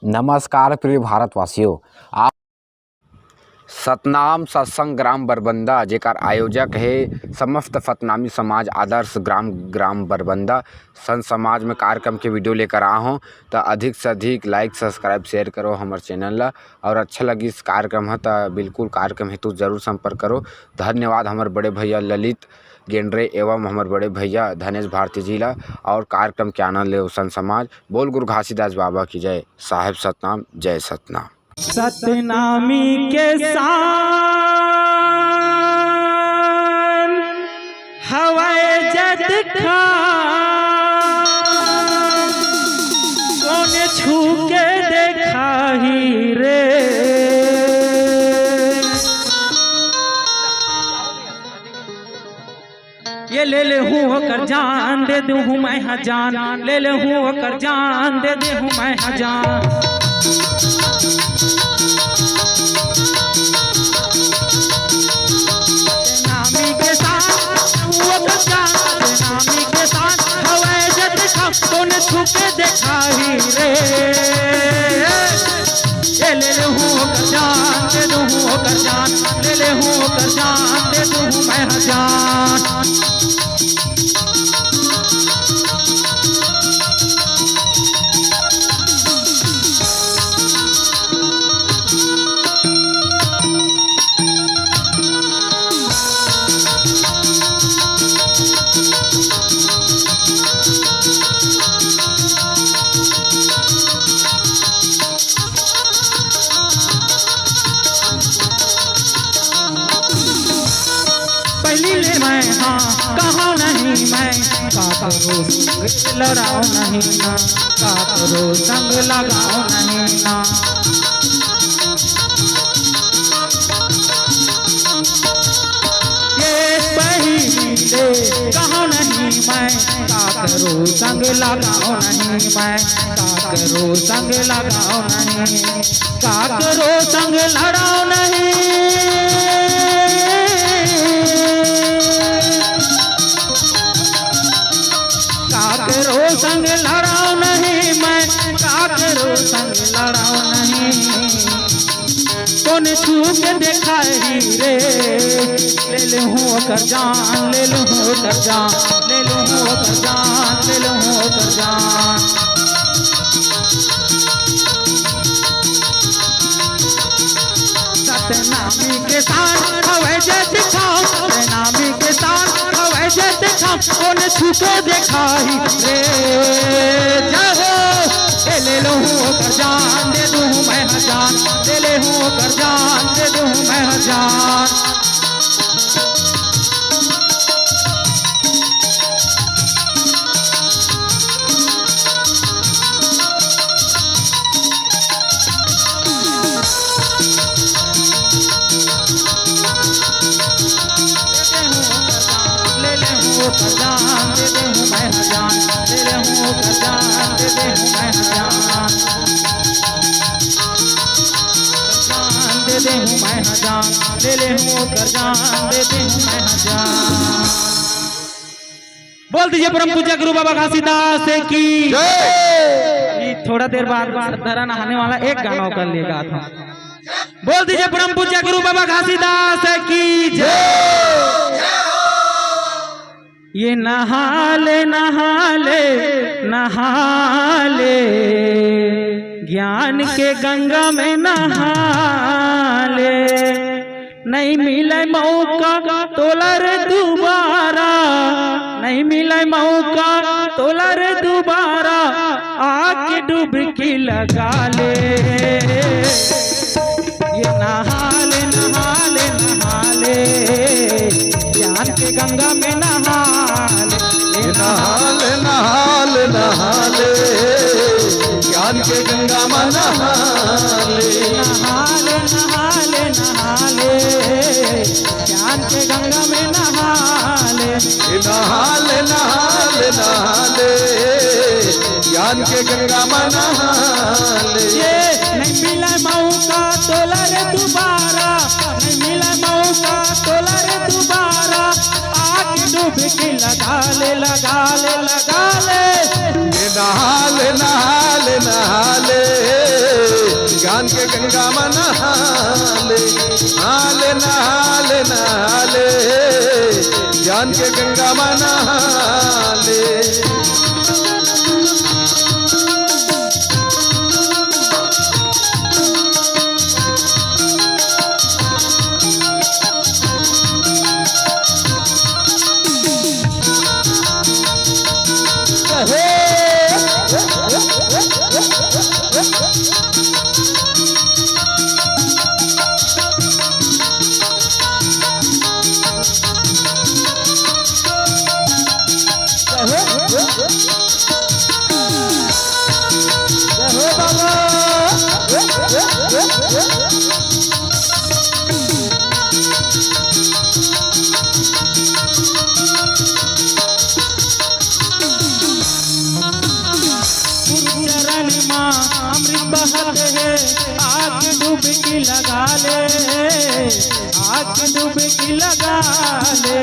नमस्कार प्रिय भारतवासियों। आप सतनाम सत्संग ग्राम बरबंदा जेकर आयोजक है समस्त सतनामी समाज आदर्श ग्राम बरबंदा संत समाज में कार्यक्रम के वीडियो लेकर आया हूँ। तो अधिक से अधिक लाइक सब्सक्राइब शेयर करो हमारे चैनल ला, और अच्छा लगी इस कार्यक्रम है तो बिल्कुल कार्यक्रम हेतु जरूर संपर्क करो। धन्यवाद हमारे बड़े भैया ललित गेंद्रे एवं हमारे बड़े भैया धनेश भारती जी ला, और कार्यक्रम के आनंद ले संत समाज। बोल गुरु घासीदास बाबा की जय। साहेब सतनाम, जय सतनाम। सतनामी के सान हवाए जद कौन छू के देखा ही रे। ये ले हूँ कर जान दे दूँ मैं हजान, ले हूँ कर जान दे दूँ मैं हजान। नामी के साथ वो बच्चा नामी के साथ हवाए जद तूने छुपे देखा ही रे। ये ले हूँ कर जान दे दूँ कर जान, ले हूँ कर जान दे दूँ मैं हजान। पहली ले मैं हाँ कहा नहीं मैं, का करो संग लड़ाओ नहीं ना, का करो संग लगाओ नहीं ना। ये पहली ले कहा नहीं मैं, का करो संग लगाओ नहीं मैं, का करो संग लगाओ नहीं, का करो संग लड़ाओ नहीं। काकरो संग लड़ाओ नहीं मैं, काकरो संग लड़ाओ नहीं। कौन छू के देखा ही रे। ले हूँ कर जान, ले हूँ कर जान, ले हूँ कर जान, ले हूँ कर जान। सतनामी के साथ हवे जैसे खाओ, सतनामी के साथ हवे जैसे खाओ। कौन छूके देखा ही रे। जाओ ले हूँ कर जान दे दूँ मैं हजान, ले हूँ कर जान दे दूँ मैं हजान। कर जान दे दूँ मैं हजान, ले हूँ कर जान दे दूँ मैं हजान। जान दे दूँ मैं हजान, ले हूँ कर जान दे दूँ मैं हजान। बोल दीजिए परम पूज्य गुरु बाबा घासीदास की जय। थोड़ा देर बाद धरा नहाने वाला एक गाना कर लेगा था। बोल दीजिए परम पूज्य गुरु बाबा घासीदास की जय। ये नहाले नहाले नहाले ज्ञान के गंगा में नहाले, नहीं मिले मौका तोलर दोबारा, नहीं मिले मौका तोलर दोबारा, आके डुबकी लगा ले। ये नहाले नहाले नहाले ज्ञान के गंगा में नहाले, नहाले नहाले नहाले ज्ञान के गंगा में नहाले, नहाले नहाले नहाले ज्ञान के गंगा में नहाले, नहाले नहाले नहाले ज्ञान के गंगा में नहाले। ये नहीं मिला मौका तोलर दोबारा, नहीं मिला मौका तोलर दोबारा, आके डुबकी लगा ले लगा ले लगा ले। नहाले नहाले नहाले ज्ञान के गंगा में नहाले, हाले नहाले नहाले, ज्ञान के गंगा में नहाले। अमृत बहत है, आग डुबकी लगा ले, आग डुबकी लगा ले।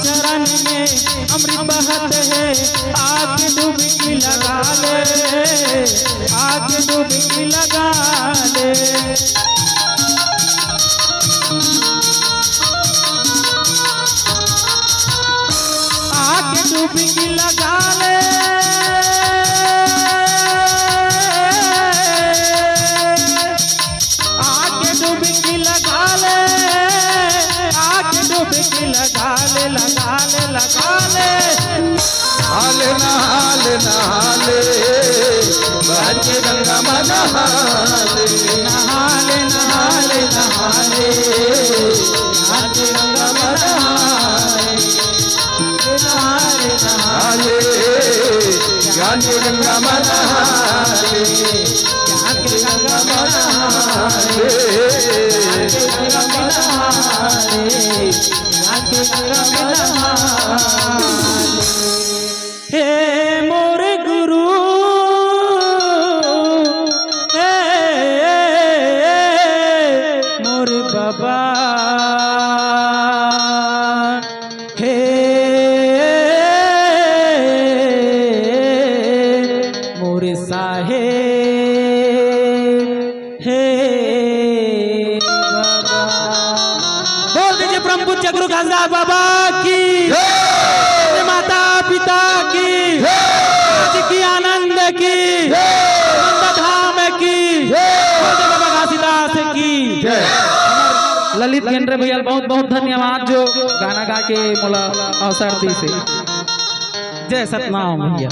चरण में अमृत बहत है, आग डुबकी लगा ले, आग डुबकी लगा ले। डुबकी लगा ले, आके डुबकी लगा ले, आके डुबकी लगा ले, लगा ले, लगा ले। हाले नहाले नहाले, बहन के गंगा में नहाले, नहाले नहाले नहाले, बहन के गंगा में नहाले, नहाले नहाले, ज्ञान के गंगा में नहाले, ज्ञान के गंगा में नहाले, ज्ञान के गंगा में नहाले, ज्ञान के गंगा में नहाले। हे मोरे गुरु, हे मोरे बाबा, हे मोरे साहे, हे बाबा। बोल दीजिए परम पूज्य गुरु घासीदास बाबा की, माता पिता की, आज की आनंद की, धाम की, बाबा घासीदास की। ललित गेंद्रे भैया बहुत बहुत धन्यवाद जो गाना गा के मोला अवसर दी से। जय सतनाम भैया।